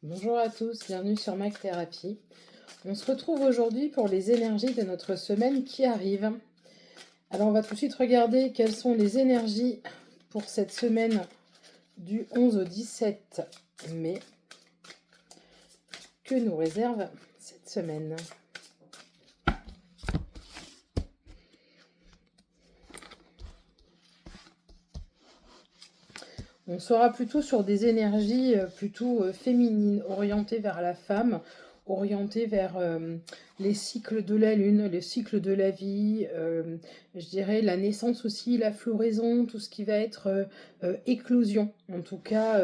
Bonjour à tous, bienvenue sur Mac Thérapie. On se retrouve aujourd'hui pour les énergies de notre semaine qui arrive. Alors on va tout de suite regarder quelles sont les énergies pour cette semaine du 11 au 17 mai. Que nous réserve cette semaine ? On sera plutôt sur des énergies plutôt féminines, orientées vers la femme, orientées vers les cycles de la lune, les cycles de la vie, je dirais la naissance aussi, la floraison, tout ce qui va être éclosion. En tout cas,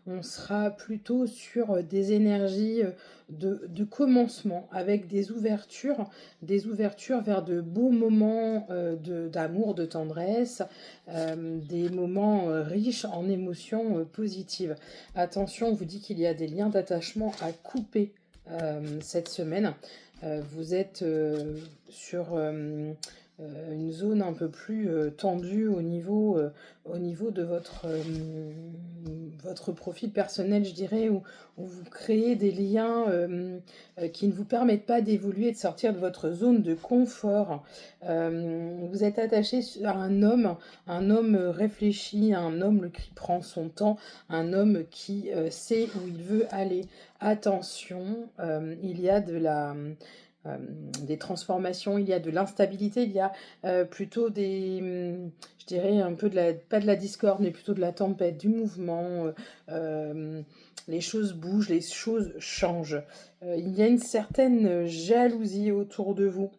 on sera plutôt sur des énergies de commencement, avec des ouvertures vers de beaux moments d'amour, de tendresse, des moments riches en émotions positives. Attention, on vous dit qu'il y a des liens d'attachement à couper cette semaine. Vous êtes sur une zone un peu plus tendue au niveau de votre profil personnel, je dirais, où vous créez des liens qui ne vous permettent pas d'évoluer, de sortir de votre zone de confort. Vous êtes attaché à un homme réfléchi, un homme qui prend son temps, un homme qui sait où il veut aller. Attention, il y a des transformations, il y a de l'instabilité, il y a plutôt je dirais un peu pas de la discorde, mais plutôt de la tempête, du mouvement. Les choses bougent, les choses changent. Il y a une certaine jalousie autour de vous.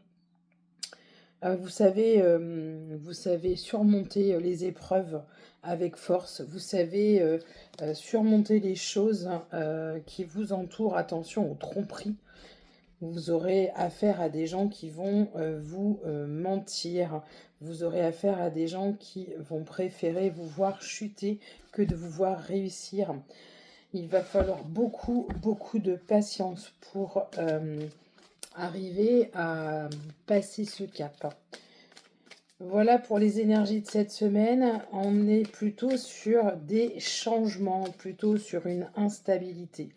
Vous savez surmonter les épreuves avec force. Vous savez surmonter les choses qui vous entourent. Attention aux tromperies. Vous aurez affaire à des gens qui vont vous mentir. Vous aurez affaire à des gens qui vont préférer vous voir chuter que de vous voir réussir. Il va falloir beaucoup, beaucoup de patience pour arriver à passer ce cap. Voilà pour les énergies de cette semaine. On est plutôt sur des changements, plutôt sur une instabilité.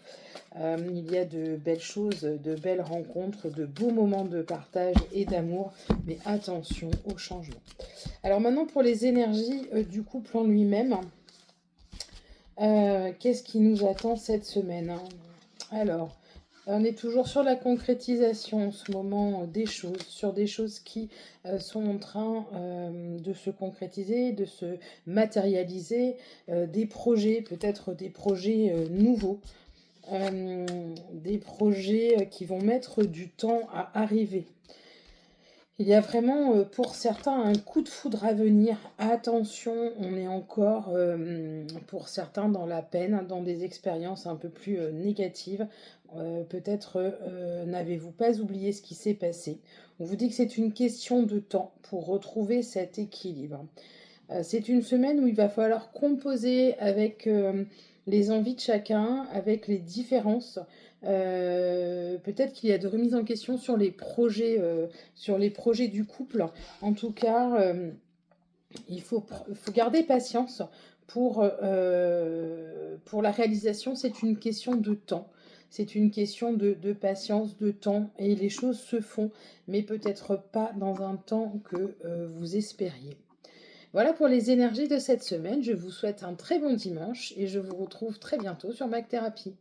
Il y a de belles choses, de belles rencontres, de beaux moments de partage et d'amour, mais attention au changement. Alors maintenant pour les énergies du couple en lui-même, qu'est-ce qui nous attend cette semaine ? Alors, on est toujours sur la concrétisation en ce moment des choses, sur des choses qui sont en train de se concrétiser, de se matérialiser, des projets, peut-être des projets nouveaux, des projets qui vont mettre du temps à arriver. Il y a vraiment pour certains un coup de foudre à venir. Attention, on est encore pour certains dans la peine, dans des expériences un peu plus négatives. Peut-être n'avez-vous pas oublié ce qui s'est passé. On vous dit que c'est une question de temps pour retrouver cet équilibre. C'est une semaine où il va falloir composer avec les envies de chacun, avec les différences. Peut-être qu'il y a de remises en question sur les projets du couple. En tout cas, il faut garder patience pour la réalisation. C'est une question de temps. C'est une question de patience, de temps, et les choses se font, mais peut-être pas dans un temps que vous espériez. Voilà pour les énergies de cette semaine. Je vous souhaite un très bon dimanche et je vous retrouve très bientôt sur Mac Thérapie.